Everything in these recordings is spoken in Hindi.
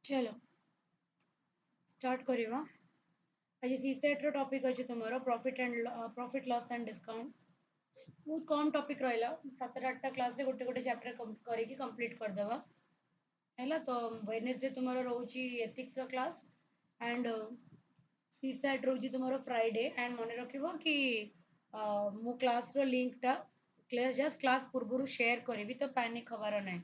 चलो स्टार्ट करिवा। आज सीसेट रो टॉपिक अछि तुमरो प्रॉफिट लॉस एंड डिस्काउंट। बहुत कम टॉपिक रहला, 7-8टा क्लास रे गोटे गोटे चैप्टर करिकी कंप्लीट कर देबा। हैला तो वेडनेसडे तुमरो रहउची एथिक्स रो क्लास एंड सीसेट रहउची तुमरो फ्राइडे। एंड मने रखिबो कि मो क्लास रो लिंक टा जस्ट क्लास पूर्वरु शेयर करिवि, तो पैनिक हबार नै।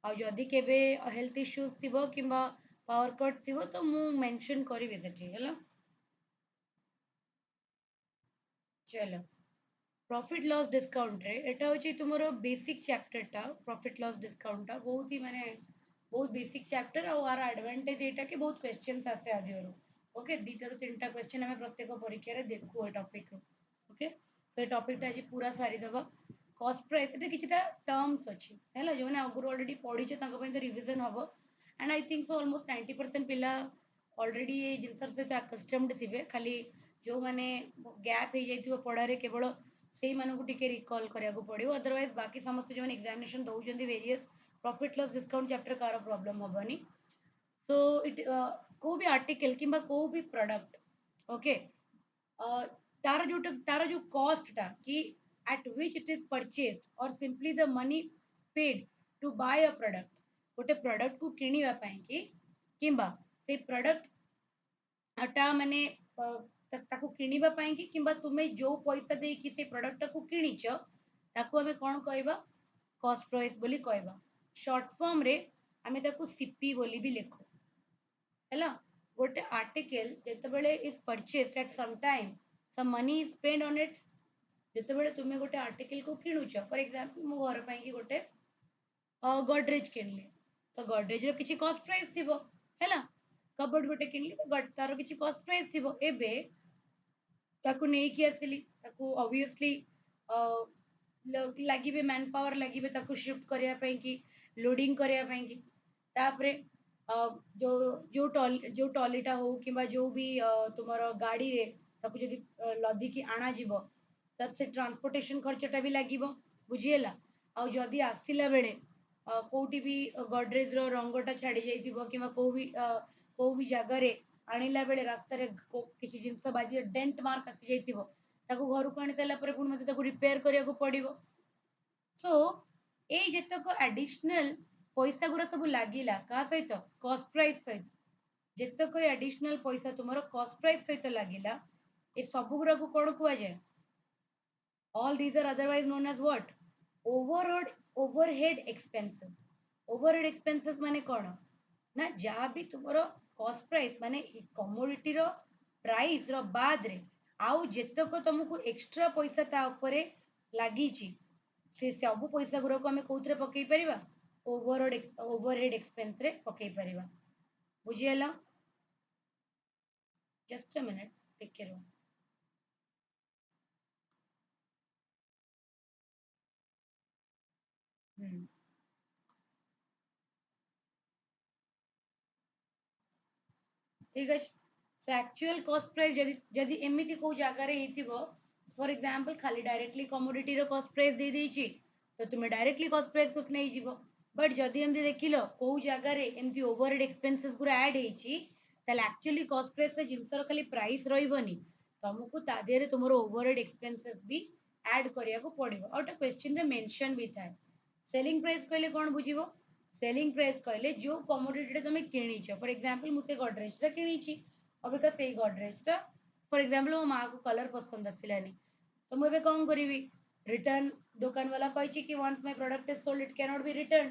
आ जदि केबे हेल्थ इश्यूज थिबो किंबा पावर कट थिबो तो मु मेंशन करिवि सेठी हैला। चलो प्रॉफिट लॉस डिस्काउंट रे एटा होची तुमरो बेसिक चैप्टर टा। प्रॉफिट लॉस डिस्काउंट टा बहुत ही माने बहुत बेसिक चैप्टर और आर एडवांटेज एटा कि बहुत क्वेश्चंस आसे आदिरो। ओके, दीटा रो तीनटा क्वेश्चन हमें प्रत्येक परीक्षा रे देखु ए टॉपिक रो। ओके, से टॉपिक टा आज पूरा सारी दबा। कॉस्ट प्राइस एटा किछटा टर्म्स अछि हैला, जो माने अगुर ऑलरेडी पढी छ तांको पय तो रिवीजन हबो। And I think so almost 90% पिला ऑलरेडी ए जिंसर से कस्टम्ड थिबे। खाली जो माने गैप हे जाइथिबो पढारे केवल सेही मानकु टिके रिकॉल करिया को पड़िबो। अदरवाइज बाकी समस्त जो एग्जामिनेशन दउचंदी various profit loss discount chapter कार प्रॉब्लम होबनी। सो इट को भी आर्टिकल किंबा को भी प्रोडक्ट ओके तार जो कॉस्ट टा कि at which it is purchased और simply the money paid to buy a product. गोटे प्रोडक्ट को किनिबा पई कि किंबा से प्रोडक्ट टा माने ताको किनिबा पई कि किंबा तुमे जो पैसा देई कि से प्रोडक्ट को किनिच ताको हमें कोन कहबा कॉस्ट प्राइस बोली कहबा। शॉर्ट फॉर्म रे हमें ताको सीपी बोली भी लिखो हैला। गोटे आर्टिकल जेतेबेले is purchased at some time some money is spend on it. जेतेबेले तुमे गोटे आर्टिकल को किनुच, फॉर एग्जांपल मो घर पई कि गोटे गोदरेज किनली तो गोदरेज रो किछि कॉस्ट प्राइस थिबो हैला। कबर्ड गोटे किनली तो तार किछि कॉस्ट प्राइस थिबो। एबे ताकू नहीं कि आसिली ताकू ऑब्वियसली लागिबे मैन पावर लागिबे ताकू शिफ्ट करिया पई कि लोडिंग करिया पई कि तापरे जो जो टॉलीटा हो किंबा जो भी तुमरो गाड़ी रे ताकू जदी लदी कि आना जीवो तब से ट्रांसपोर्टेशन खर्चटा भी लागिबो बुझिएला। आ जदी आसिला बेले कोउटी भी गोदरेज रो रंगटा छाडी जाइथिबो किंबा को भी जगह रे आनिला बेले रास्ता रे किछि जिंस बाजी डेंट मार्क आसी जाइथिबो ताकू घर को आनी साला परे पुन मते ताकू रिपेयर करिया को पड़िबो। सो एई जेतक एडिशनल पैसा गुरा सब लागिला का सहित कॉस्ट प्राइस सहित जेतक एडिशनल पैसा तुमरो कॉस्ट प्राइस सहित लागिला ए सब गुरा को कोन कुआ जाय। All these are otherwise known as what? Overhead overhead expenses. Overhead expenses माने कौन ना जहाँ भी तुम्हारो कॉस्ट प्राइस माने कमोडिटी रो प्राइस रो बाद रे आउ जेतक तुमको एक्स्ट्रा पैसा ता ऊपर लागी ची से सब पैसा गुरा को हमें कोथरे पकई परिबा ओवरहेड एक्सपेंस रे पकई परिबा बुझियला। Just a minute take care. Hmm ठीक है। सो एक्चुअल कॉस्ट प्राइस जदी जदी एमिति को जगह रे हिथिबो फॉर एग्जांपल खाली डायरेक्टली कमोडिटी रो कॉस्ट प्राइस दे देछि तो तुमे डायरेक्टली कॉस्ट प्राइस को नहीं जीवो। बट जदी हम देखिलो को जगह रे एमती ओवरहेड एक्सपेंसेस गुरा ऐड हेछि तले एक्चुअली कॉस्ट प्राइस रे जिंसर खाली प्राइस रहिबनी तुमको ता देरे तुमरो ओवरहेड एक्सपेंसेस भी ऐड करिया को पड़िबो। और क्वेश्चन रे मेंशन भी थाए सेलिंग प्राइस कहले कोन बुझिबो। सेलिंग प्राइस कहले जो कमोडिटी तुम किणी फॉर एग्जांपल मुझे गोदरेज टा किणी अबिका से गोदरेज टा फॉर एग्जांपल मो माँ को कलर पसंद आसिलानी तो मुझे कौन करी रिटर्न दुकान वाला कही कि once my product is sold it can not be return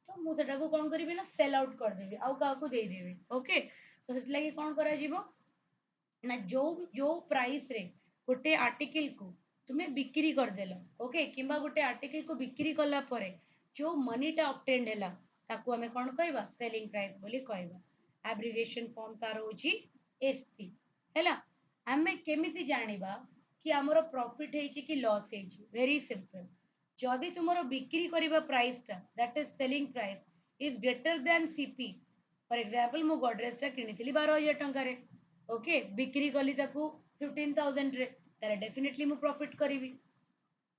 तो मुझे को कौन करी ना सेल आउट कर देबी आउ का को दे देबी। ओके, सो सेट लगी कौन करा जीवो ना जो जो प्राइस रे गोटे आर्टिकल को तुम्हें बिक्री कर देलो ओके किंबा गोटे आर्टिकल को बिक्री कला परे जो मनीटा ऑब्टेन्ड हैला ताकू हमें कौन कहबा सेलिंग प्राइस बोली कहबा। एब्रिविएशन फॉर्म तार होची एसपी हैला। हमें केमिति जानिबा कि हमरो प्रॉफिट हेची कि लॉस हेची वेरी सिंपल। जदि तुमरो बिक्री करिबा प्राइस टा that is selling price is greater than CP for example मु गोदरेज टा किनिथिली 12000 टंका रे ओके बिक्री कली ताकू 15000 रे ताले डेफिनेटली मु प्रॉफिट करिवि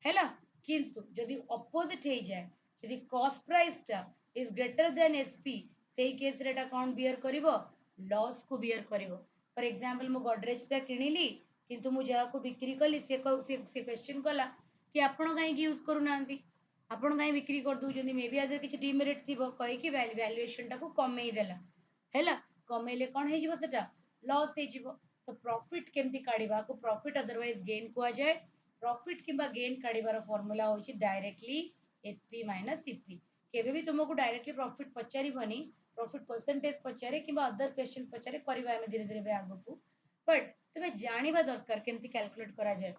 हैला। किंतु जदि ऑपोजिट हे जाए जदि कॉस्ट प्राइस टा इज ग्रेटर देन एसपी सेई केस रे एटा कोन बियर करिवो लॉस को बियर करिवो फॉर एग्जांपल मु गोदरेज ता किनिली किंतु मु जहा को बिक्री कली से क्वेश्चन कला कि आपण काहे की यूज करू नांती आपण काहे बिक्री कर दउ जंदी मे बी अदर किछ डिमेरिट थिबो कहि कि वैल्यूएशन टा को कमेई देला हैला कमेले कोन हे जिवो सेटा लॉस हे जिवो तो प्रॉफिट केमती काढिबा को प्रॉफिट अदरवाइज गेन को जाए प्रॉफिट किबा गेन काढिबार फार्मूला होची डायरेक्टली एसपी माइनस सीपी केबे भी तुमको डायरेक्टली प्रॉफिट पचारिबनी प्रॉफिट परसेंटेज पचारे किबा अदर क्वेश्चन पचारे करबा हम धीरे धीरे आगु को बट तुमे जानिबा दरकार केमती कैलकुलेट करा जाए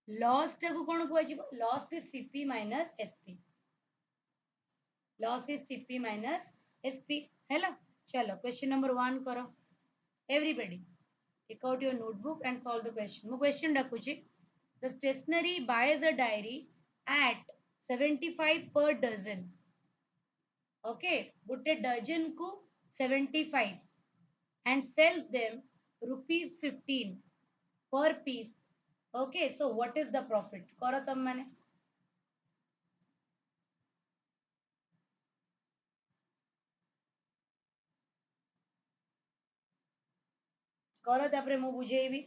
लॉस टा को कोन को जिवो loss is CP minus SP loss is CP minus SP हैला चलो क्वेश्चन नंबर 1 करो everybody take out your notebook and solve the question mo question rakhuchi the stationery buys a diary at 75 per dozen okay gote dozen ku 75 and sells them rupees 15 per piece okay so what is the profit karo tam mane karo tapre mu bujhebi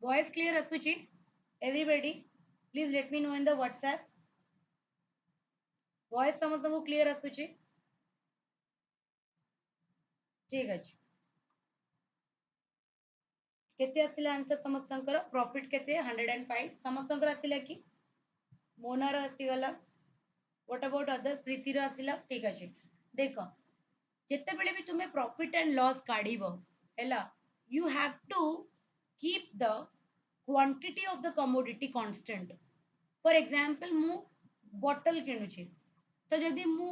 voice clear asuchi everybody please let me know in the whatsapp voice समस्त clear asuchi ठीक अछि केते आसिला आंसर समस्तंकर प्रॉफिट केते 105 समस्तंकर आसिला कि मोनार आसीगला व्हाट अबाउट अदर प्रीति रो आसिला ठीक अछि देखो जेते बेले भी तुम्हें प्रॉफिट एंड लॉस काढिबो हैला you have to keep the quantity of the commodity constant for example मु बोतल किनुची तो जदि मु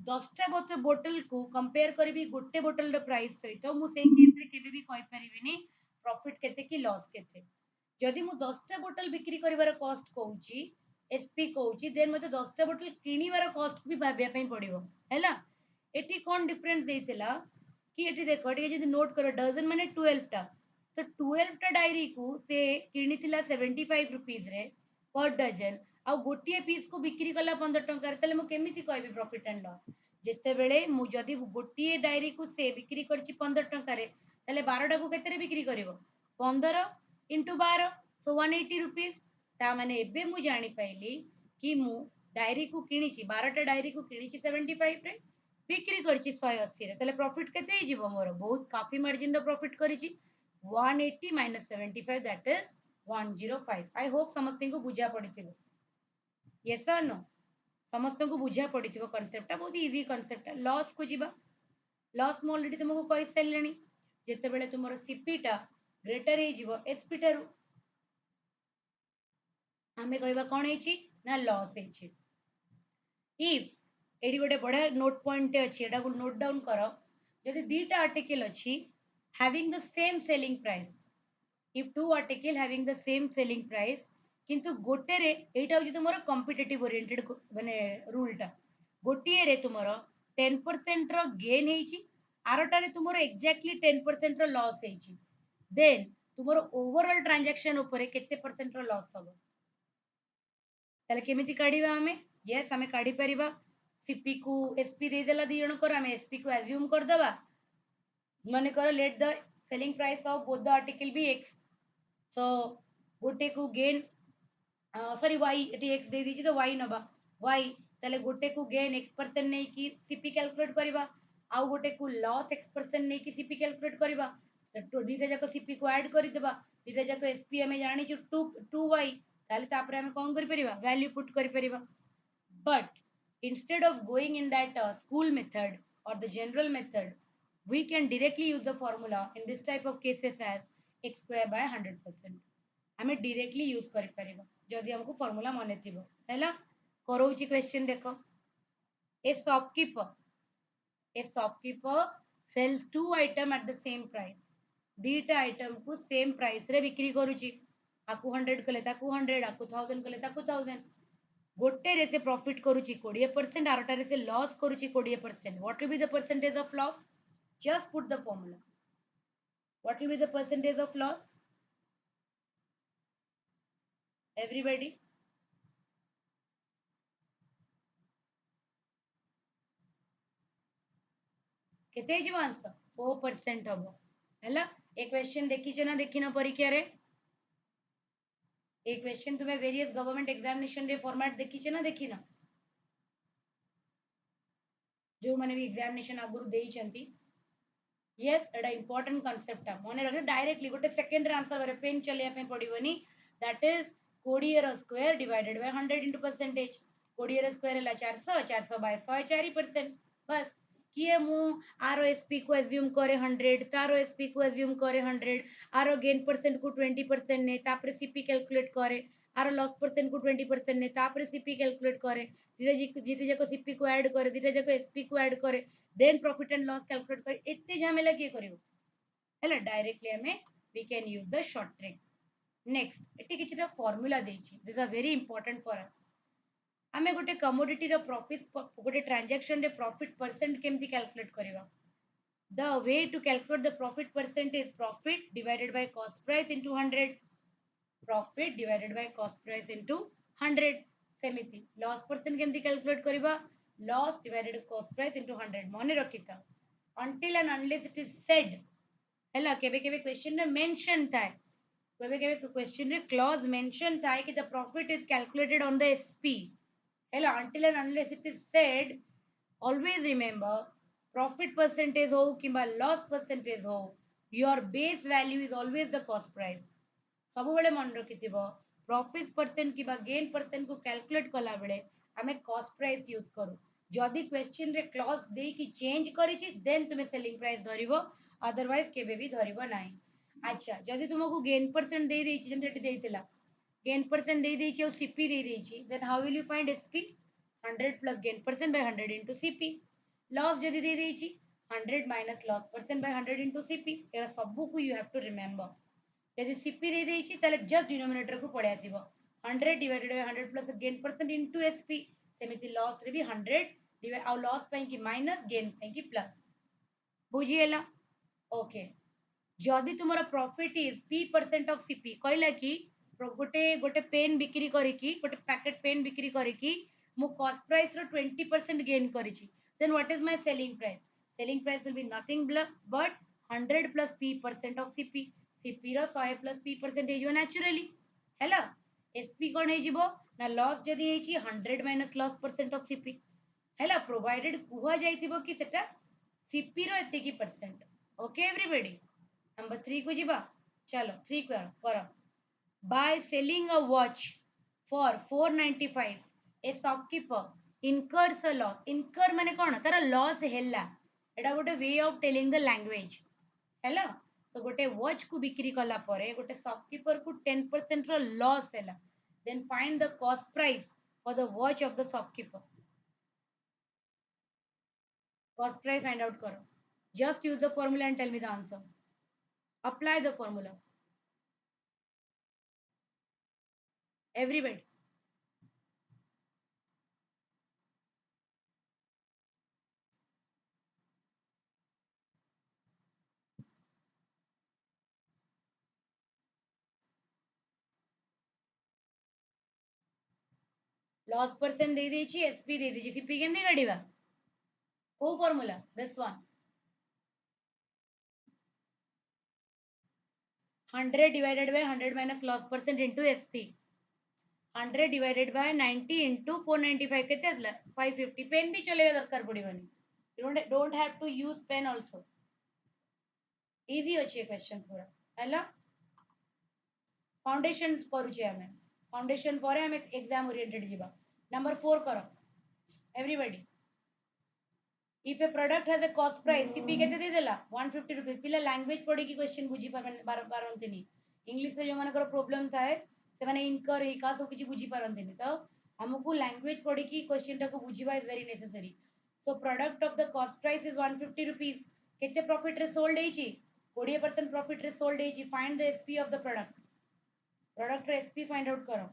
10टा बोतल को कंपेयर करबी गोटे बोतल रो प्राइस सहित मु सेई केस रे केबे भी कहि परिबिनी प्रॉफिट केते कि लॉस केते जदि मु 10टा बोतल बिक्री करिवार कॉस्ट कहूची एसपी कहूची देन मते 10टा बोतल किनिवार कॉस्ट भी भाबिया पई पड़िबो हैला एठी कोन डिफरेंस देइतिला कि एठी देखो एठी जदि नोट करो डजन माने 12 टा तो 12 टा डायरी को से किनितिला 75 रुपीस रे पर डजन आ गोटिए पीस को बिक्री कला 15 टंका रे तले मु केमिति कहबी प्रॉफिट एंड लॉस जेते बेले मु जदि गोटिए डायरी को से बिक्री करची 15 टंका रे तले 12 टा को केते रे बिक्री करिवो 15 इंटू 12 सो 180 रुपीस ता माने एबे मु जानि पाइली कि मु डायरी को किनिची 12 टा डायरी को किनिची 75 रे बिक्री करची 180 रे तले प्रॉफिट केते ही जीवो मोर बहुत काफी मार्जिन रो प्रॉफिट करिची 180 माइनस 75 दैट इज 105 आई होप समस्ते को बुझा पड़िथिबो यस और नो समस्त को बुझा पड़िथिबो कांसेप्ट बहुत इजी कांसेप्ट लॉस को जीवा लॉस मु ऑलरेडी तुमको कहि सैलेनी जेते बेले तुमरो सीपी टा ग्रेटर हे जीवो एसपी टारू हमें कहबा कोन हेची ना लॉस हेची इफ एडी गोटे बड़ा नोट पॉइंट अछि एटा को नोट डाउन करो जदि दीटा आर्टिकल अछि having the same selling price if two article having the same selling price किंतु गोटे रे एटा होची तुमरो कॉम्पिटिटिव ओरिएंटेड माने रूल टा गोटिए रे तुमरो 10% रो गेन हेची आरोटा रे तुमरो एग्जैक्टली 10% रो लॉस हेची देन तुमरो ओवरऑल ट्रांजैक्शन ऊपर केते परसेंट रो लॉस हबो ताले केमिति काढिबा हमें यस हमें काढी परिबा सीपी को एसपी दे देला दी जण कर हमें एसपी को अज्यूम कर दबा माने करो let the selling price of both the article be X so गोटे को गेन सॉरी वाई एटी एक्स दे दीजिए तो वाई नबा वाई ताले गोटे को गेन x% नहीं की सीपी कैलकुलेट करबा आउ गोटे को लॉस x% नहीं की सीपी कैलकुलेट करबा तो दीटा जाको सीपी को ऐड करि देबा दीटा जाको एसपी हमें जानि छु 2y ताले तापरे हम कोन करि परिबा वैल्यू पुट करि परिबा but instead of going in that school method or the general method we can directly use the formula in this type of cases as x square by 100% हमें डायरेक्टली यूज करि परिबा जदि हमको फार्मूला मने थिबो हैला करोची क्वेश्चन देखो a shopkeeper sells two item at the same price दीटा आइटम को सेम प्राइस रे बिक्री करूची आकु 100 कले ताकु 100 आकु 1000 कले ताकु 1000 गोटे रे से प्रॉफिट करूची 20% आरटा रे से लॉस करूची 20%. What will be the percentage of loss? Just put the formula. What will be the percentage of loss? Everybody? केते जीव आंसर 4% हबो हैला. ए क्वेश्चन देखिछ ना देखिना परीक्षा रे. ए क्वेश्चन तुम्हें वेरियस गवर्नमेंट एग्जामिनेशन रे फॉर्मेट देखिछ ना देखिना. जो माने भी एग्जामिनेशन आगुरु देई चंती. यस एटा इंपोर्टेंट कांसेप्ट है मने रखे डायरेक्टली गोटे सेकंड रे आंसर बारे पेन चलिया पे पड़िबनी. दैट इज 20 रो square divided by 100 into percentage. 20 रो स्क्वायर हला 400 400 बाय 100 4%. बस किए मु आरो एसपी को एज्यूम करे 100 तारो एसपी को एज्यूम करे 100 आरो गेन परसेंट को 20% ने तापर सीपी कैलकुलेट करे आरो लॉस परसेंट को 20% ने तापर सीपी कैलकुलेट करे जीते जाको सीपी को ऐड करे जीते जाको एसपी को ऐड करे then profit and loss calculate करे एते झमेला के करिवो हैला डायरेक्टली हमें we can use the short trick. Next एटी किछटा फार्मूला देछि this are very important for us. आमे गोटे कमोडिटी रो प्रॉफिट गोटे ट्रांजैक्शन रे प्रॉफिट परसेंट केमती कैलकुलेट करबा. The way to calculate the profit percent is profit divided by cost price into 100. Profit divided by cost price into 100. सेमिति लॉस परसेंट केमती कैलकुलेट करबा. Loss divided cost price into 100 मने रखिता. until and unless it is said हैला केबे केबे क्वेश्चन रे मेंशन थाए केबे केबे क्वेश्चन रे क्लॉज मेंशन थाए कि the profit is calculated on the SP हैला until and unless it is said always remember profit percentage हो किबा लॉस परसेंटेज हो your base value is always the cost price. सब बेले मन रखिथिबो प्रॉफिट परसेंट किबा गेन परसेंट को कैलकुलेट कला बेले हमें कॉस्ट प्राइस यूज करू. जदि क्वेश्चन रे क्लॉज दे कि चेंज करिछि देन तुमे सेलिंग प्राइस धरिबो अदरवाइज केबे भी धरिबो नाही. अच्छा जदि तुमको गेन परसेंट दे देछि जेंते एटी देइतिला गेन परसेंट दे देछि और सीपी दे देछि then how will you find SP. 100 plus gain percent by 100 into CP. Loss जदि दे देछि 100 minus loss percent by 100 into CP. Era सबु को you have to remember. यदि CP दे देछि ताले जस्ट डिनोमिनेटर को पळे आसीबो 100 divided by 100 plus gain percent into SP. सेमिति लॉस रे भी 100 डिवाइड आ लॉस पई कि माइनस गेन पई कि प्लस. बुझिएला. ओके जदि तुमरा profit is p% of CP कहला कि गोटे गोटे पेन बिक्री करी कि गोटे पैकेट पेन बिक्री करी कि मु कॉस्ट प्राइस रो 20% गेन करिछि then what is my selling price. Selling price will be nothing but 100 plus p% of CP. CP रो 100 प्लस p% हे जो नेचुरली हैला. SP कोन हे जिवो ना लॉस जदि हे छि 100 minus loss percent of CP हैला प्रोवाइडेड कुहा जाइथिबो कि सेटा CP रो एते की परसेंट. Okay everybody. नंबर 3 को जीवा. चलो 3 करो. By selling a watch for 495 a shopkeeper incurs a loss. Incur माने कोन तारा लॉस हेला एटा गोटे way of telling the language हैला. सो गोटे वॉच को बिक्री कला परे गोटे शॉपकीपर को 10% रो लॉस हेला then find the cost price for the watch of the shopkeeper. Cost price find out करो. Just use the formula and tell me the answer. Apply the formula. Everybody. Loss percent दे देछि एसपी दे देछि सीपी केमती काढिबा. को formula this one 100 divided by 100 minus loss percent into SP. 100 divided by 90 into 495 केते असला 550. पेन भी चलेगा दरकार पड़िबनी. You don't have to use pen also. Easy अछि क्वेश्चन पूरा हैला. फाउंडेशन करूचे हमें फाउंडेशन पर हमें एग्जाम ओरिएंटेड जीवा. नंबर 4 करो everybody. If a product has a cost price CP केते दे देला 150 रुपीस. पिला लैंग्वेज पढ़ी की क्वेश्चन बुझी पारंतिनी. इंग्लिश रे जो मानकर प्रॉब्लम थाए से माने इनकर ए का सब किछि बुझी पारंतिनी. तो हमकु लैंग्वेज पढ़ी की क्वेश्चन टा को बुझीबा is very necessary. So product of the cost price is 150 rupees. केते प्रॉफिट रे सोल्ड हेछि 20% प्रॉफिट रे सोल्ड हेछि. Find the SP of the product. Product रे एसपी फाइंड आउट करो.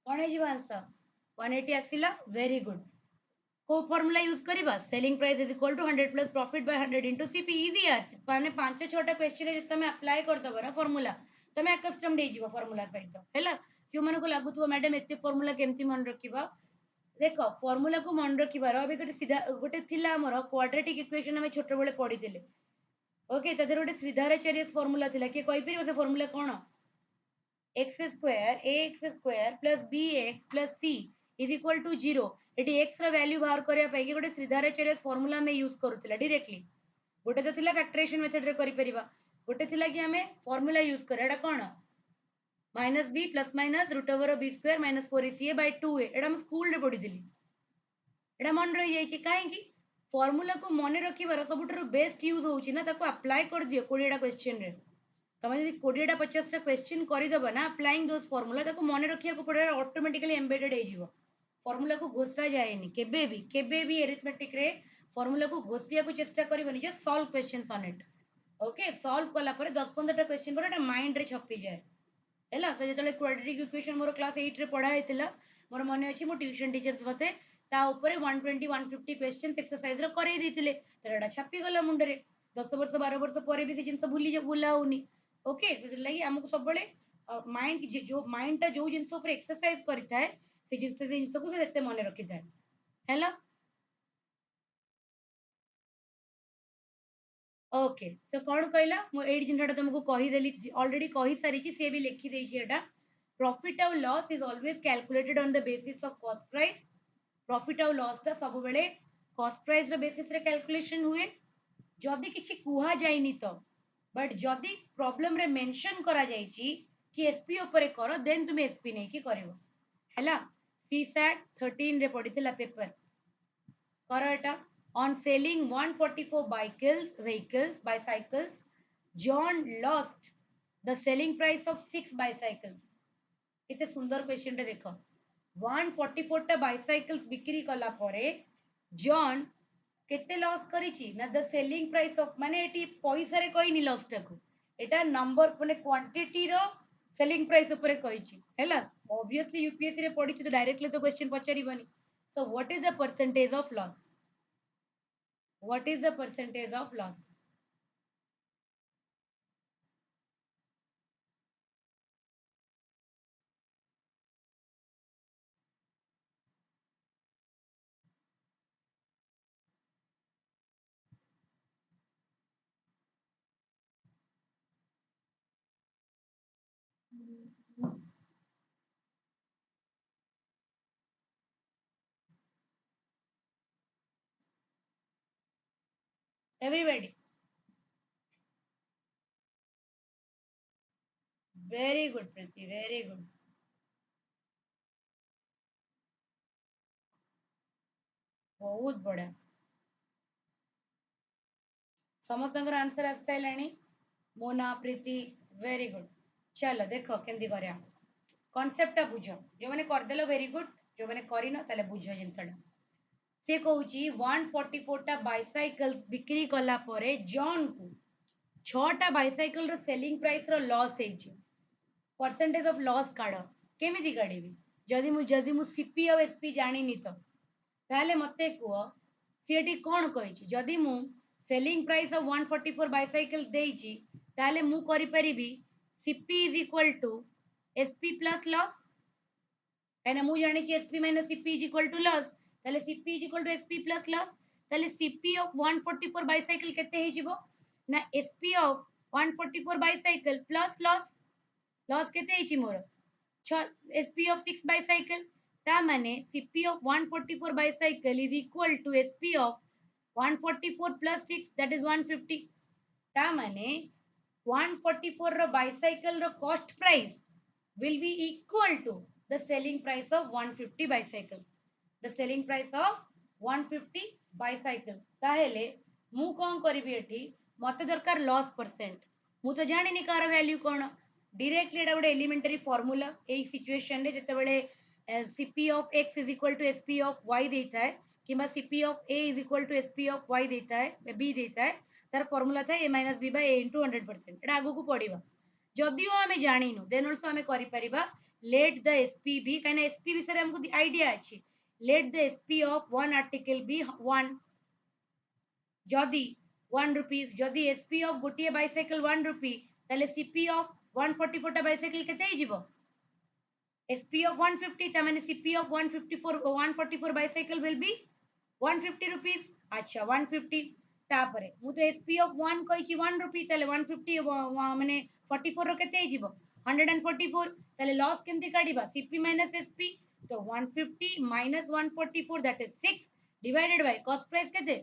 कौन है आंसर 180 आसिला वेरी गुड को फॉर्मूला यूज करबा selling price is equal to 100 plus profit by 100 into CP easy यार माने पांच छटा क्वेश्चन जे तमे अप्लाई कर दबो ना फॉर्मूला तमे अकस्टम्ड हे जीवो फॉर्मूला सहित हैला जो माने को लागुतबो मैडम एते फॉर्मूला केमती मन रखिबा देखो फॉर्मूला को मन रखिबार अबे गोटे सीधा गोटे थिला हमर क्वाड्रेटिक इक्वेशन हमें छोटे बेले पढिथिले ओके तदर गोटे श्रीधराचार्य फॉर्मूला थिला के कहि परिबो से फॉर्मूला कोन x square a x square plus b x plus c is equal to 0 at x रा वैल्यू बाहर करिया पई गोटे श्रीधराचार्य फॉर्मूला में यूज करूतिला डायरेक्टली गोटे तो थिला फैक्टराइजेशन मेथड रे करि परिबा गोटे थिला कि हमें फॉर्मूला यूज करे एटा कोन minus B plus minus root over B square minus 4ac by 2a एटा हम स्कूल रे पढिथिली एटा मन रहि जाई छि काहे कि फॉर्मूला को मन रखिबार सबुटर बेस्ट यूज होउछि ना ताको अप्लाई कर दियो 20 टा क्वेश्चन रे तमें जब 20 टा 50 टा क्वेश्चन करदेव ना अप्लाइंग दोज फॉर्मूला ताको मन रखिया को पड़े ऑटोमेटिकली एम्बेडेड हो जीवो फॉर्मूला को घोषा जाएनी केबे भी एरिथमेटिक रे फॉर्मूला को घोषिया को चेष्टा करबनी जे solve questions on it okay solve कला पर 10 15 टा क्वेश्चन पर एटा माइंड रे छपी जाए हैला तो जेतले क्वाड्रेटिक इक्वेशन मोर क्लास 8 रे पढ़ा हेतिला मोर माने अछि मो ट्यूशन टीचर मते ता ऊपर 120 150 क्वेश्चंस एक्सरसाइज रे करे दिथिले त एटा छपी गला मुंड रे 10 वर्ष 12 वर्ष पर भी से जिंस भूला होनी ओके से लगी हमको सब बड़े माइंड जो माइंड टा जो जिंस ऊपर एक्सरसाइज करता है से जिंस को से सेते मन रखी थाए हैला ओके सो कौन कहला मो एड जिनटा तुमको कहि देली ऑलरेडी कहि सारी छी से भी लिखि देई छी एटा प्रॉफिट और loss is always calculated on the basis of cost price profit और लॉस ता सब बेले कॉस्ट प्राइस रे बेसिस रे कैलकुलेशन हुए जदि किछि कुहा जाइनी तो बट जदि प्रॉब्लम रे मेंशन करा जाई छी कि एसपी ऊपर करो देन तुम एसपी नहीं कि करबो हैला सीसैट 13 रे पढितला पेपर करो एटा on selling 144 vehicles bicycles John lost the selling price of 6 bicycles केते सुंदर क्वेश्चन टे देखो 144 टा बाइसाइकल्स बिक्री कला परे जॉन केते लॉस करिछि ना द सेलिंग प्राइस ऑफ माने एटी पैसा रे कोइ नि लॉस टाको एटा नंबर माने क्वांटिटी रो सेलिंग प्राइस ऊपर कहिछि हैला ऑब्वियसली यूपीएससी रे पढिछि तो डायरेक्टली तो क्वेश्चन पचारिबनी so what is the percentage of loss what is the percentage of loss everybody very good Priti very good बहुत बढ़िया समस्त आंसर आस साइलानी मो ना प्रीति वेरी गुड चलो देखो केमती करिया कॉन्सेप्ट बुझ जो मैंने करदेलो वेरी गुड जो मैंने करिनो ताले बुझ जिनसटा से कहूची 144 टा बाइसाइकल्स बिक्री कला परे जॉन को 6 टा बाइसाइकल रो सेलिंग प्राइस रो लॉस हेची परसेंटेज ऑफ लॉस काढ केमिति काढिबी जदि मु सीपी और एसपी जानिनी तो ताले मते कुह सीएटी कोन कहिछि जदि मु सेलिंग प्राइस ऑफ 144 बाइसाइकल देइछि ताले मु करि परिबी CP is equal to SP plus loss एना मु जानि छि SP minus CP is equal to loss ताले CP is equal to SP plus loss ताले सीपी ऑफ 144 बाइसाइकल केते हे जिवो ना SP of 144 bicycle plus loss loss केते हे छि मोर एसपी ऑफ 6 बाइसाइकल ता माने CP of 144 bicycle is equal to SP of 144 plus 6 that is 150 ता माने 144 रो बाइसाइकल रो cost price will be equal to the selling price of 150 bicycles the selling price of 150 bicycles ताहेले मु कोन करबी एठी मते दरकार लॉस परसेंट मु तो जानि नि कार वैल्यू कोन डायरेक्टली एटा गोटे एलिमेंटरी फार्मूला ए सिचुएशन रे जते बेले cp of x is equal to sp of y देता है किबा cp of a is equal to sp of y देता है b देता है तार फार्मूला था a minus b by a into 100% एटा आगु को पड़िबा जदियो आमे जानिनु देन आल्सो आमे करि परिबा let the SP be kind of SP विषय हमको आइडिया अच्छी let the SP of one article be 1 जदि 1 रुपीस जदि SP of गोटे बाइसाइकेल 1 रुपी ताले CP of 144 टा बाइसाइकेल केते ही जीवो SP of 150 ता माने CP of 144 bicycle will be 150 rupees अच्छा 150 तापरे मु तो SP of 1 कहिची 1 रुपी ताले 150 माने 44 रो केते जीवो 144 ताले लॉस केमती काढिबा CP minus SP तो 150 minus 144 that is 6 divided by cost price केते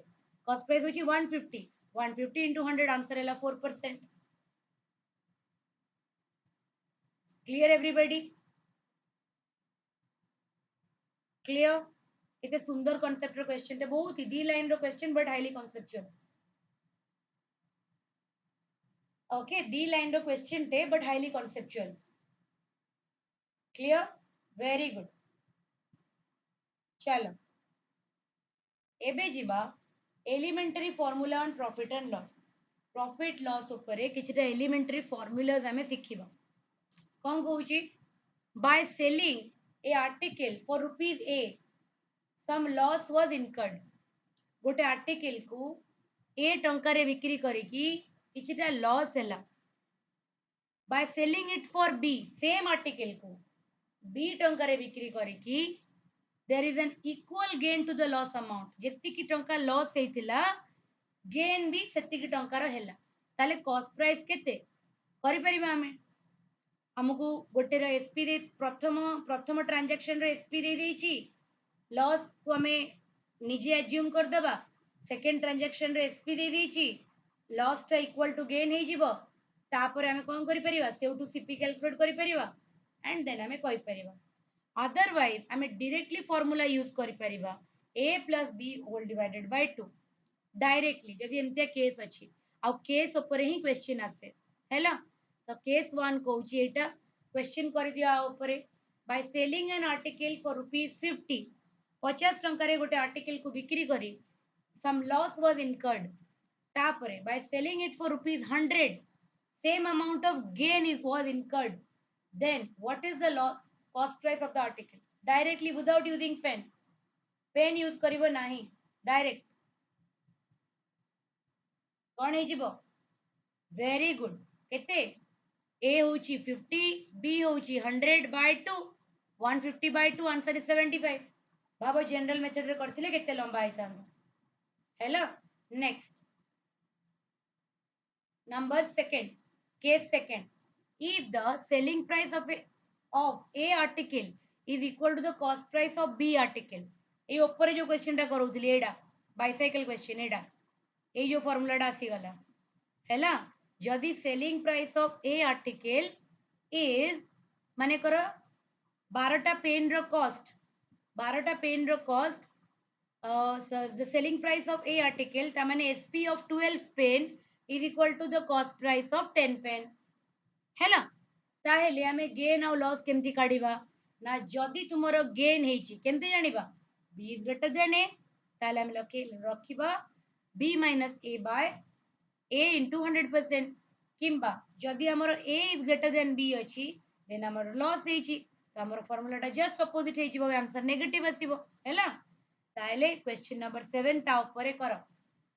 cost price होची 150 150 into 100 आंसर हैला 4% clear everybody clear इते सुंदर कॉन्सेप्ट रो क्वेश्चन ते बहुत ही दी लाइन रो question but highly conceptual okay दी लाइन रो क्वेश्चन ते but highly conceptual clear very good चलो एबे जीवा elementary formula on profit and loss ऊपर किछटा एलिमेंटरी फार्मूलाज हमें सिखिबा कोन कहूची by selling a article for rupees a some loss was incurred गोटे आर्टिकल को ए टंका रे बिक्री करिकी किछटा लॉस हैला by selling it for B same article को बी टंका रे बिक्री करिकी there is an equal gain to the loss amount जेति की टंका लॉस हेतिला गेन भी सेति की टंका रो हैला ताले कॉस्ट प्राइस केते करि परिबा हमें हमको गोटे रो एसपी दे प्रथम प्रथम ट्रांजैक्शन रो एसपी दे देची लॉस को हमें निजे एज्यूम कर दबा सेकंड ट्रांजैक्शन रो एसपी दे देची लॉस टा इक्वल टू गेन हे जीवो तापर हमें कोन करि परिबा सेउटू सीपी कैलकुलेट करि परिबा एंड देन हमें कहि परिबा अदरवाइज हमें डायरेक्टली फार्मूला यूज करि परिबा a plus b whole divided by 2 directly जदि एमते केस अछि आ केस ऊपर ही क्वेश्चन आसे हैला तो केस 1 कहूची एटा क्वेश्चन कर दिया ऊपर by selling an article for rupees 50 50 टंका रे गोटे आर्टिकल को बिक्री करी सम लॉस वाज इनकर्ड तापरे bye selling it for rupees 100 same amount of gain is was incurred then what is the cost price of the article directly without using pen use करिवो नाही डायरेक्ट कोन हे जीवो वेरी गुड केते a होची 50 b होची 100 by 2 150 by 2 आंसर इज 75 बाबा जनरल मेथड रे करथिले केते लंबा आइ थांदा हेलो next number second case second if the selling price of a article is equal to the cost price of b article ए ऊपर जो क्वेश्चन टा करूथली एडा बाइसाइकिल क्वेश्चन एडा ए जो फार्मूला टा आसी गला हैला जदि selling price of a article is माने करो 12 टा पेन रो कॉस्ट 12 टा पेन रो cost the selling price of a article ता माने sp of 12 pen is equal to the cost price of 10 pen हैला ताहेले हमें गेन और लॉस केमती काढिबा ना जदि तुमरो गेन हेची केमती जानिबा b is greater than a ताले हम रखिबा b minus a by a into 100% किंबा जदि हमरो a is greater than b अछि देन हमरो लॉस हेची तो हमरो फार्मूला टा जस्ट अपोजिट हेजिबो आंसर नेगेटिव आसीबो हैला ताले क्वेश्चन नंबर 7 ता ऊपर करो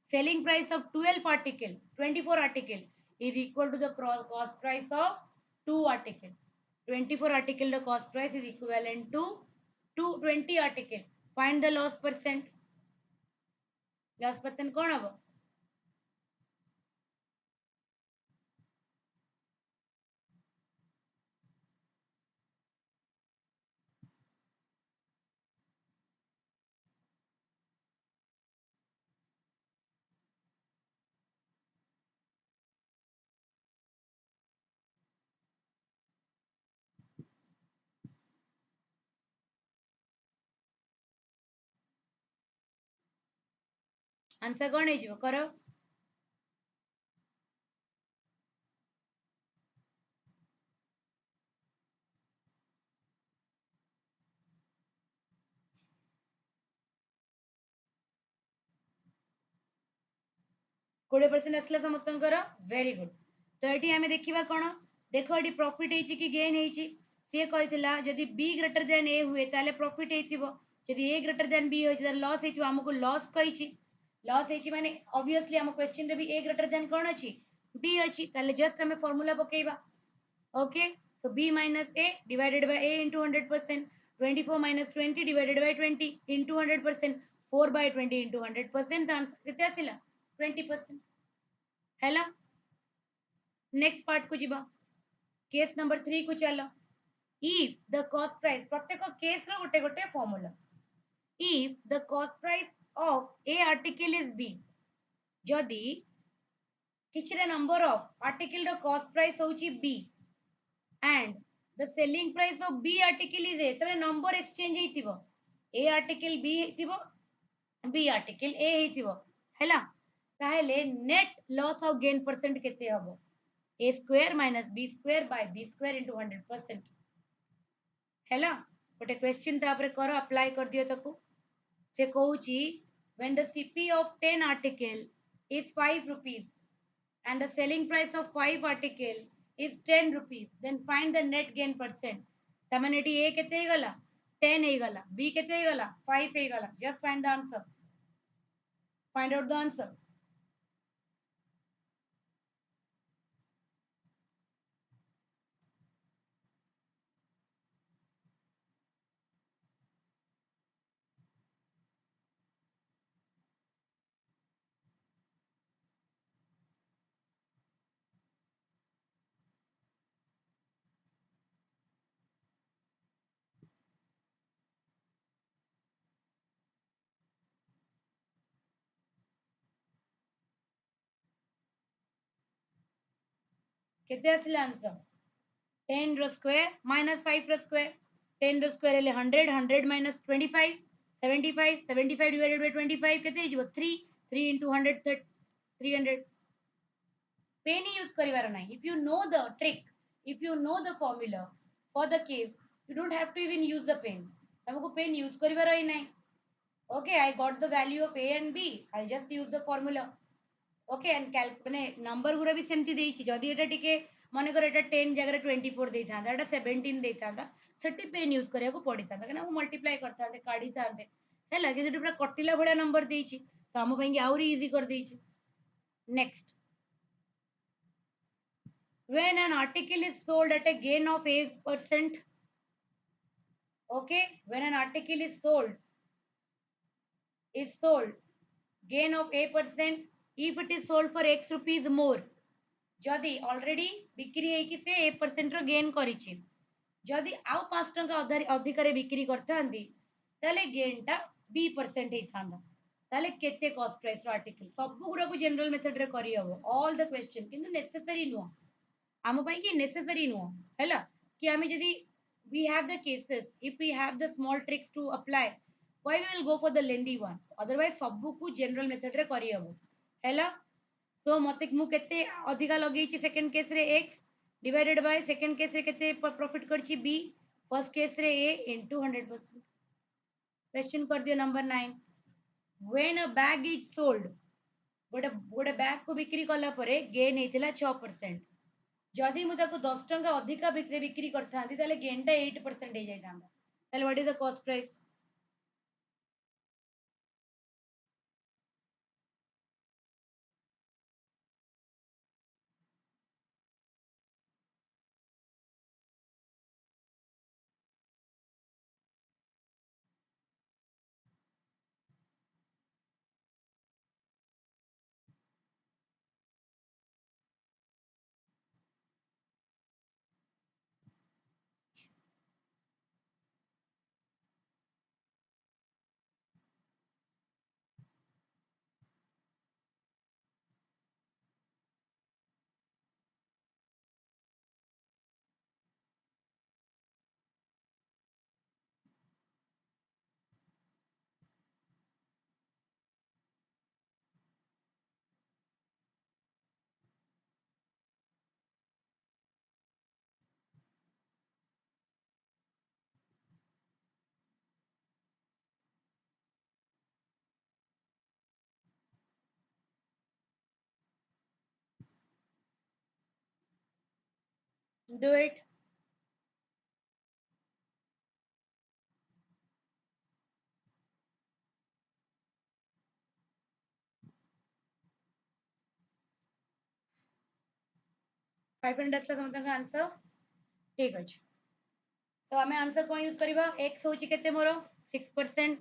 selling price of 12 article 24 article is equal to the cost price of 2 article 24 article the cost price is equivalent to 220 article find the loss percent कौन हबो आंसर कौन है जीवो करो 20% असला समस्तन करो वेरी गुड तो एटी हमें देखिबा कोन देखो एटी प्रॉफिट हेची कि गेन हेची सी कही जदि बी ग्रेटर देन ए हुए ताले प्रॉफिट हेतिबो जदि ए ग्रेटर देन बी होय ताले लॉस हेतिबो हमको लॉस कहिछि लॉस हेछि माने ऑब्वियसली हम क्वेश्चन रे भी ए ग्रेटर देन कोन अछि बी अछि ताले जस्ट हमें फार्मूला पकेइबा okay so b minus a divided by a into 100% 24 minus 20 divided by 20 into 100% 4 by 20 into 100% answer केते आसिला 20% हैला नेक्स्ट पार्ट को जिबा केस नंबर 3 को चलो if the cost price प्रत्येक केस रो गोटे गोटे formula if the cost price of a article is b जदि किछरे नंबर ऑफ आर्टिकल रो कॉस्ट प्राइस होची b and the selling price of b article is a तरे नंबर एक्सचेंज हेतिबो a article b हेतिबो b article a हेतिबो हैला ताहेले net loss of gain percent केते हबो a square minus b square by b square into 100% हैला गोटे क्वेश्चन तापरे करो अप्लाई कर दियो तको से कहूची when the cp of 10 article is 5 rupees and the selling price of 5 article is 10 rupees then find the net gain percent तमने एटी a केते हे गला 10 हे गला b केते हे गला 5 हे गला just find the answer find out the answer केते आसिला आंसर 10 रो स्क्वायर minus 5 रो स्क्वायर 10 रो स्क्वायर हेले 100 100 minus 25 75 75 divided by 25 केते हिजबो 3 3 into 100 300 पेन यूज करिवार नाही if you know the trick if you know the formula for the case you don't have to even use the pen तुमको पेन यूज करिवार ही नाही okay I got the value of a and b I'll just use the formula okay and कैल माने नंबर गुरा भी सेमती देइछि जदि एटा टिके माने कर एटा 10 जगह 24 देइथांदा एटा 17 देइथांदा सेटी पेन यूज करिया को पडिथांदा कना मल्टीप्लाई करथांदे काढी थांदे हैला कि जेटी पूरा कटिला भळा नंबर देइछि तो हम पई आउरी इजी कर देइछि next when an article is sold at a gain of 8% okay when an article is sold gain of 8% if it is sold for x rupees more जदि ऑलरेडी बिक्री हेकि से 8% रो गेन करिछि जदि आउ 5 टंका अधिक रे बिक्री करथांदी ताले गेन टा 20% हेथांदा ताले केते कॉस्ट प्राइस रो आर्टिकल सब गुरा को जनरल मेथड रे करी हबो ऑल द क्वेश्चन किंतु नेसेसरी नो आम पई कि नेसेसरी नो हैला कि आमे जदि we have the cases if we have the small tricks to apply why we will go for the lengthy one otherwise सब को जनरल मेथड रे करी हबो हैला सो मते मु केते अधिका लगेछि सेकंड केस रे x divided by second case रे केते प्रॉफिट करछि b फर्स्ट केस रे a into 100% क्वेश्चन कर दियो number 9 when a bag is sold गोटे गोटे बैग को बिक्री कला परे गेन हेतिला 6% जदि मु ताको 10 टंका अधिका बिक्री करथांती ताले गेन टा 8% हे जाइतांदा ताले what is the cost price do it 500 आसला समस्त आंसर ठीक अछि सो आमे आंसर कोन यूज करबा x होची केते मोर 6%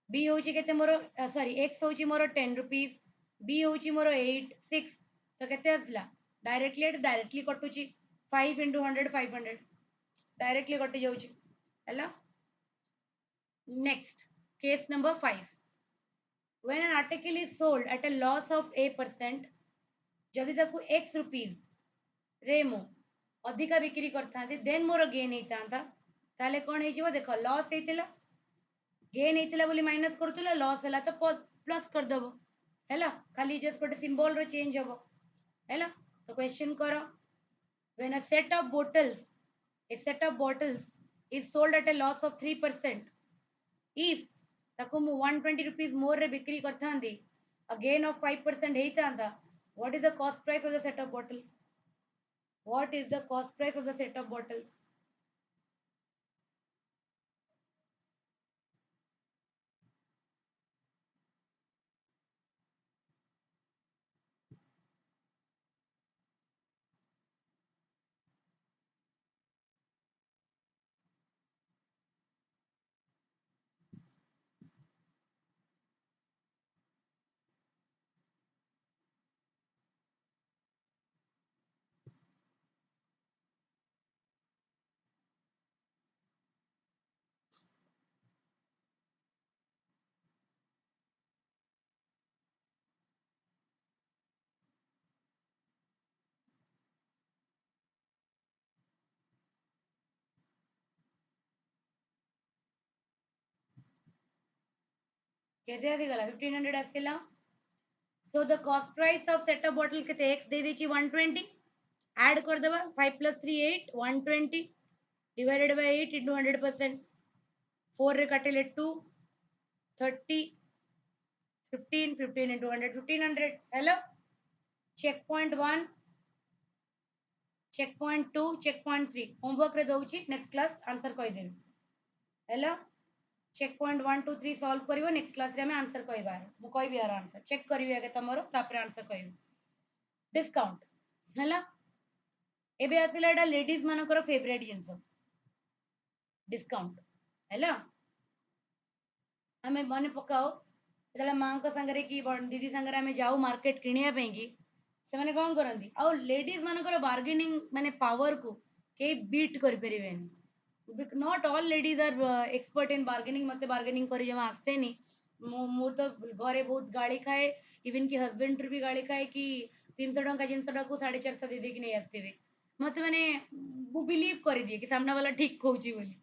b होची केते मोर सॉरी x होची मोर 10 रुपीस b होची मोर 8 6 तो केते आसला डायरेक्टली कटुची 5 into 100 500 डायरेक्टली कटि जाउची हैला next case number 5 when an article is sold at a loss of a% जदि ताकू x रुपीस रे मु अधिका बिक्री करता देन मोर गेन होता ताले कौन है देखो लॉस होता गेन होता बोली माइनस करूला लॉस है तो प्लस कर दबो हैला खाली जस्ट गोटे सिंबल रो चेंज हबो हैला तो क्वेश्चन करो when a set of bottles is sold at a loss of 3% if ताको मु 120 rupees more रे बिक्री करता a gain of 5% होता what is the cost price of the set of bottles what is the cost price of the set of bottles कैसे आसीगला 1500 आसीला so the cost price of set of bottle केते x दे देची 120 ऐड कर देबा 5 plus 3 8 120 divided by 8 into 100% 4 रे काटेले 2 30 15 15 into 100 1500 hello check point 1 check point 2 check point 3 homework रे दउची नेक्स्ट क्लास आंसर कहि देबी hello check point 1 2 3 solve करिवो next class रे हमें आंसर कहबार मु कहबी यार आंसर चेक करिवे आगे तमरो तापर आंसर कहबी डिस्काउंट हला एबे आसिला एटा लेडीज मानकर फेवरेट जिंस डिस्काउंट हला हमें मन पकाओ जला मां को संगरे की दीदी संगरे हमें जाऊ मार्केट किनिया पे की से माने कोन करंदी आ लेडीज मानकर बार्गेनिंग माने पावर को के बीट कर परिवेनी not all ladies are expert in bargaining मते बार्गेनिंग करी जमा आसे नी मु तो घरे बहुत गाड़ी खाए इवन कि हस्बैंड भी गाड़ी खाए कि 300 टंका जिनसटा को 450 दे दे कि नहीं आसथिबे मते माने मु बिलीव करि दिए कि सामना वाला ठीक कहउची बोली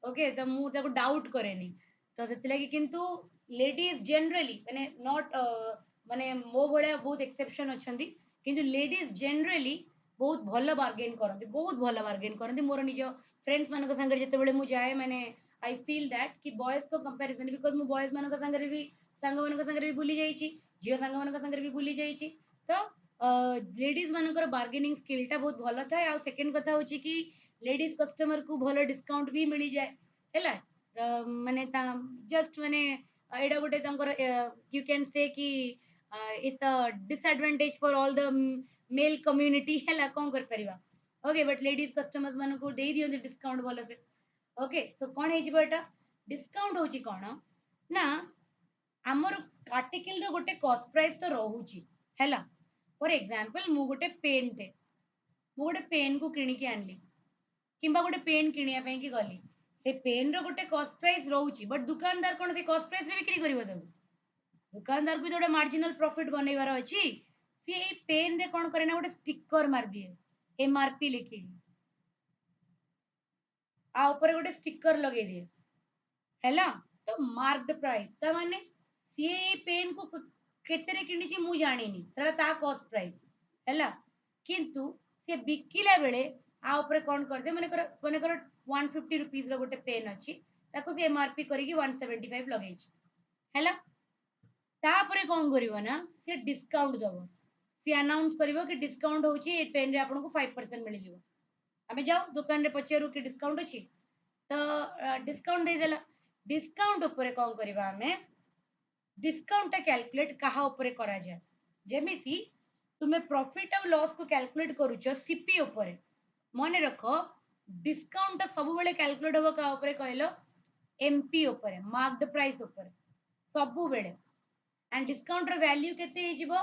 ओके तो मु ताको डाउट करेनी तो सेति लागि किंतु लेडीज जनरली माने नॉट माने मो भले बहुत एक्सेप्शन अछंती किंतु लेडीज जनरली बहुत भलो बार्गेन करंती बहुत भलो बार्गेन करंती मोर निजो फ्रेंड्स मानक संगे जते बेले मु जाए माने आई फील दैट कि बॉयज को कंपैरिजन बिकॉज़ मु बॉयज मानक संगे भी संग मानक संगे भी बुली जाई छी जियो संग मानक संगे भी बुली जाई छी तो लेडीज मानकर बार्गेनिंग स्किल टा बहुत भलो थाए आ सेकंड कथा होची कि लेडीज कस्टमर को भलो डिस्काउंट भी मिली जाए हैला माने ता जस्ट माने एडा गोटे तंकर यू कैन से कि it's a disadvantage for all the male community हैला कोन कर परिबा ओके बट लेडीज कस्टमर्स मान को दे दियो डिस्काउंट भलो से ओके सो कोन हे जिवो एटा डिस्काउंट होची कोन ना हमर आर्टिकल रो गोटे कॉस्ट प्राइस तो रहूची हैला फॉर एग्जांपल मु गोटे पेन टे मु गोटे पेन को किनी के आनली किंबा गोटे पेन किनिया पे की गली से पेन रो गोटे कॉस्ट प्राइस रहूची बट दुकानदार कोन से कॉस्ट प्राइस रे बिक्री करिवो सब दुकानदार को जोड़ा मार्जिनल प्रॉफिट बनैबार अछि सी ए पेन रे कोन करे ना गोटे स्टिकर मार दिए एमआरपी लिखी आ ऊपर गोटे स्टिकर लगे दिए हैला तो मार्क्ड प्राइस त माने सी ए पेन को केतरे किनी छी मु जानिनी सेटा ता कॉस्ट प्राइस हैला किंतु से बिकिला बेले आ ऊपर कोन कर दे माने कर 150 रुपीस रो गोटे पेन अछि ताको से एमआरपी करी की 175 लगै छी हैला तापरे कोन करिवो ना से डिस्काउंट दबो से अनाउंस करिवो कि डिस्काउंट होची ए पेन रे आपन को 5% मिल जिवो हमें जाओ दुकान रे पचारू कि डिस्काउंट अछि तो डिस्काउंट दे देला डिस्काउंट ऊपर कोन करबा हमें डिस्काउंट टा कैलकुलेट कहा ऊपर करा जाय जेमिति तुम्हें प्रॉफिट और लॉस को कैलकुलेट करूछ सीपी ऊपर मन रख डिस्काउंट सब बेले कैलकुलेट हो का ऊपर कहलो एमपी ऊपर मार्क्ड प्राइस ऊपर सब बेले एंड डिस्काउंट रो वैल्यू केते हे जिवो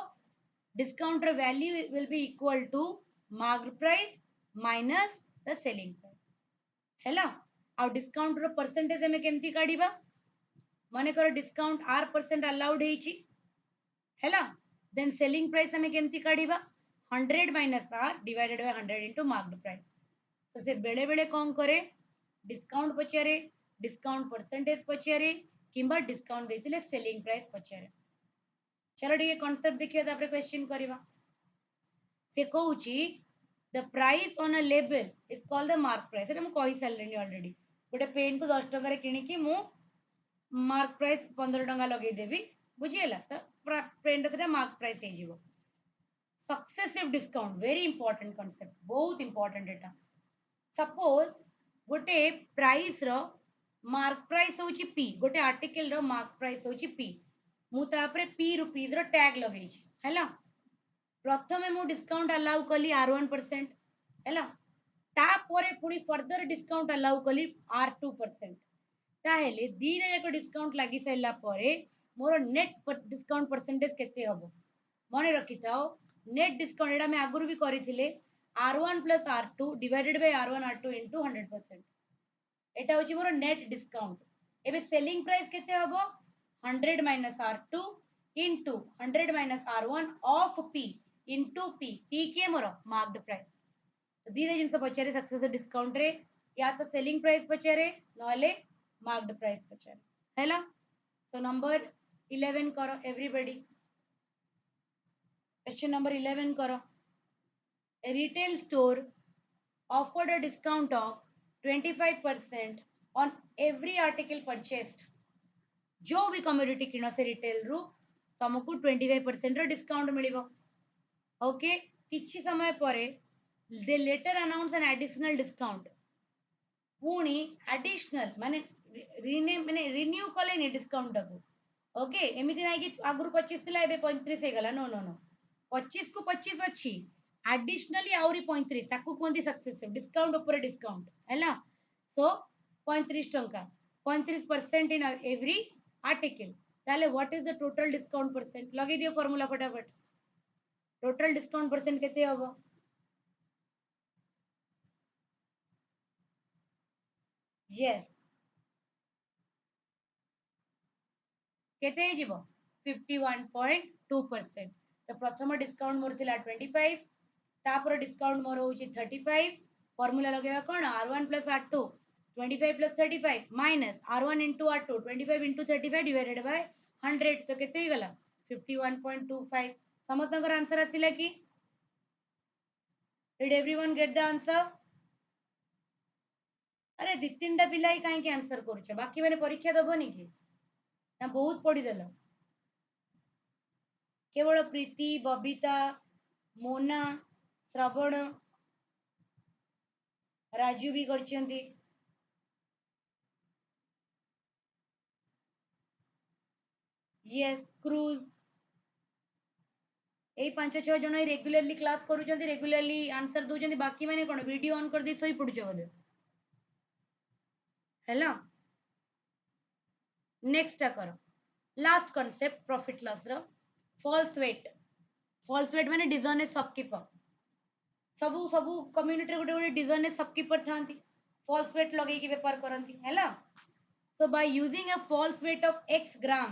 डिस्काउंट रो value will be equal to marked price minus the selling price हैला आ डिस्काउंट रो परसेंटेज हमें केमती काढीबा माने करो डिस्काउंट R% अलाउड हेची हैला देन सेलिंग प्राइस हमें केमती काढीबा 100 minus R divided by 100 into marked price तो से बेले बेले कोन करे डिस्काउंट पचारे डिस्काउंट परसेंटेज पचारे किंबा डिस्काउंट देथिले सेलिंग प्राइस पचारे चलो ये कांसेप्ट देखिए तापर क्वेश्चन करबा से कहूची the price on a label is called the mark price एटा हम कहि सारलेनी ऑलरेडी गोटे पेन को 10 टका रे किनी कि मु मार्क प्राइस 15 टका लगे देबी बुझिएला तो पेन रे मार्क प्राइस हे जीवो successive discount very important concept बहुत इंपोर्टेंट एटा सपोज गोटे प्राइस रो मार्क प्राइस होची पी गोटे आर्टिकल रो मार्क प्राइस होची पी मु तापरे पी रुपीस रो टैग लगेई छी हैला प्रथमे मु डिस्काउंट अलाउ कली R1% हैला तापरे पुनी फर्दर डिस्काउंट अलाउ कली R2% ताहेले दीरे एक डिस्काउंट लागि सैला परे मोर नेट डिस्काउंट परसेंटेज केते हबो मने रखिताओ नेट डिस्काउंट एटा मैं आगुरु भी करिथिले R1 plus R2 divided by R1 R2 into 100% एटा होची मोर नेट डिस्काउंट एबे सेलिंग प्राइस केते हबो 100 minus R2 into 100 minus R1 of P into P P के मोर मार्क्ड प्राइस धीरे जिनसे पचारे सक्सेस डिस्काउंट रे या तो सेलिंग प्राइस पचारे नले मार्क्ड प्राइस पचारे हैला सो नंबर 11 करो एवरीबॉडी क्वेश्चन नंबर 11 करो a retail store offered a discount of 25% on every article purchased जो भी कमोडिटी किनो से रिटेल रु तुमको 25% रो डिस्काउंट मिलिबो ओके किछि समय परे दे letter announce an additional discount पुणी एडिशनल माने रीने माने रिन्यू कले नि डिस्काउंट को ओके एमिति नाही कि आगुरु 25 थिला एबे 35 हे गला नो नो नो 25 को 25 अछि एडिशनली आउरी 35 ताकू कोंदी सक्सेसिव डिस्काउंट ऊपर डिस्काउंट हैला सो 35 टंका 35% इन एवरी आर्टिकल ताले what is the total discount percent लगे दियो फार्मूला फटाफट टोटल डिस्काउंट परसेंट केते हबो यस केते जीवो 51.2% तो प्रथम डिस्काउंट मोर थिला 25 तापर डिस्काउंट मोर होची 35 formula लगेबा cone R1 plus R2 25 plus 35 minus R1 into R2 25 into 35 divided by 100 तो केते ही गला 51.25 समस्तकर आंसर आसिला कि did everyone get the answer अरे दी तीनटा पिला ही काहे के आंसर करूछ बाकी माने परीक्षा दबनी कि ना बहुत पढ़ी देला केवल प्रीति बबीता मोना श्रवण राजू भी करछंती यस क्रूज ए पांच छह जन रेगुलरली क्लास करूछंती रेगुलरली आंसर दोछंती बाकी माने कोन वीडियो ऑन कर दे सोई पडुछ बोले हैला नेक्स्ट करो लास्ट कांसेप्ट प्रॉफिट लॉस रो फॉल्स वेट माने डिसऑनेस्ट शॉपकीपर सबु सबु कम्युनिटी गोटे गोटे डिसऑनेस्ट शॉपकीपर थांती फॉल्स वेट लगे की व्यापार करंती हैला so by using a false weight of x gram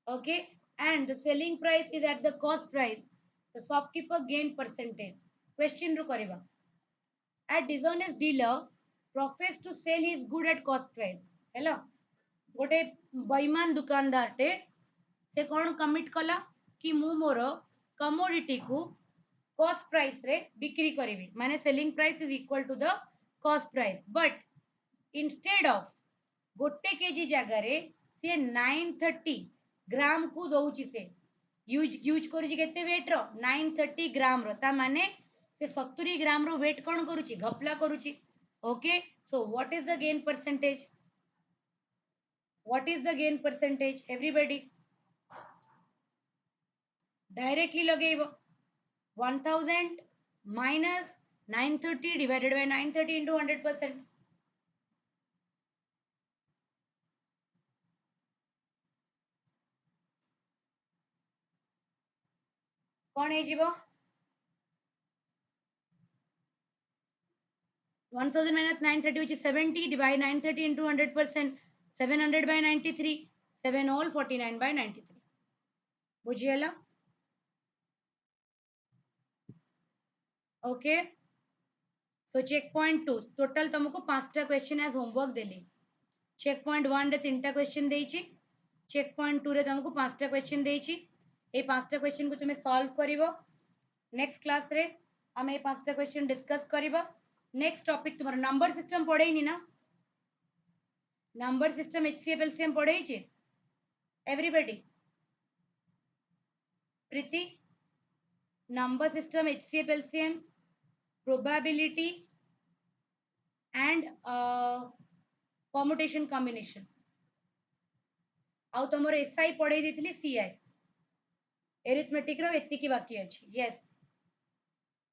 okay and the selling price is at the cost price the shopkeeper gain percentage question ru kariba a dishonest dealer professes to sell his good at cost price hello गोटे बेईमान दुकानदार टे से कौन कमिट कला कि मु मोर कमोडिटी को कॉस्ट प्राइस रे बिक्री करिवि माने selling price is equal to the cost price but instead of गोटे केजी जगह रे से 930 ग्राम को दउची से यूज करूची केते वेट रो 930 ग्राम रो ता माने से 70 ग्राम रो वेट कोन करूची घपला करूची okay so what is the gain percentage what is the gain percentage everybody directly लगेइबो 1000 minus 930 divided by 930 into 100%. कौन है जीवो 1000 minus 930 which is 70 divide 930 into 100%. 700 by 93 7 all 49 by 93 बुझिएला okay so check point 2 total तुमको 5टा क्वेश्चन एज होमवर्क देली चेक पॉइंट 1 रे 3टा क्वेश्चन देइची चेक पॉइंट 2 रे तुमको 5टा क्वेश्चन देइची ए 5टा क्वेश्चन को तुम्हें सॉल्व करिवो नेक्स्ट क्लास रे हम ए 5टा क्वेश्चन डिस्कस करिवो नेक्स्ट टॉपिक तुम्हारा नंबर सिस्टम पढ़ेइनी ना नंबर सिस्टम एचसीएफ एलसीएम पढ़ेइची एवरीबॉडी प्रीति number system HCF LCM probability and permutation combination आउ तुम एसआई पढ़े दी सीआई एरिथमेटिक रो एति की बाकी अछि यस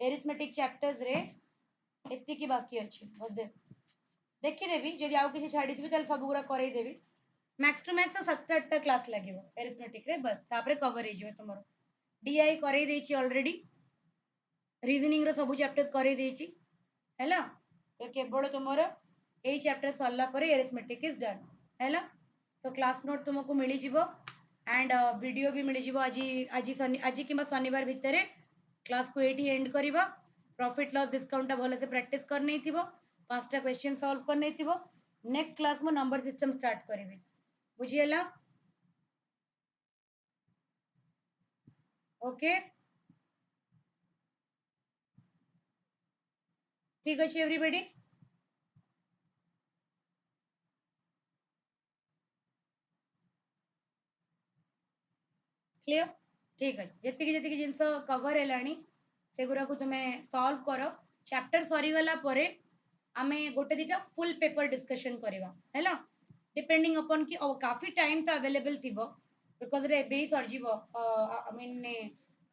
एरिथमेटिक चैप्टर्स रे एति की बाकी अछि बोधे देखि देबी जदि आउ किछि छाडी दिबी तल सब गुरा करै देबी मैक्स टू मैक्स 7-8 क्लास लागिवो एरिथमेटिक रे बस तापरे कवर हे जिवो तुमरो डीआई करै देछि ऑलरेडी रीजनिंग रो सब चैप्टर्स करै देछि हैला तो केवल तुमरो ए चैप्टर सरला परे एरिथमेटिक इज डन हैला सो क्लास नोट तुमको मिली जिवो एंड वीडियो भी मिली जिवो आजी किंबा शनिवार भितरे क्लास को एटी एंड करिबा प्रॉफिट लॉस डिस्काउंट भले से प्रैक्टिस कर नै थिबो 5टा क्वेश्चन सॉल्व कर नै थिबो नेक्स्ट क्लास में नंबर सिस्टम स्टार्ट करिवे बुझिएला ओके ठीक अछि एवरीबॉडी क्लियर ठीक अछि जति की जिंस कवर हेलानी सेगुरा को तुम्हें सॉल्व करो चैप्टर सरी गला परे आमे गोटे दिटा फुल पेपर डिस्कशन करिवा हैला डिपेंडिंग अपॉन कि काफी टाइम तो अवेलेबल थिबो बिकॉज़ रे बे सर जीवो आई मीन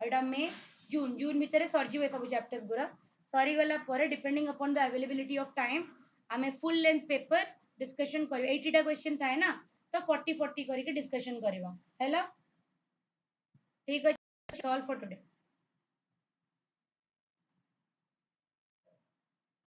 एडा मे जून जून भीतर सर जीवो सब चैप्टर्स गुरा सरी गला परे depending upon the availability of time आमे फुल लेंथ पेपर डिस्कशन करिवा 80 टा क्वेश्चन थाए ना तो 40 40 करके डिस्कशन करिवा हैला ठीक है सॉल्व फॉर टुडे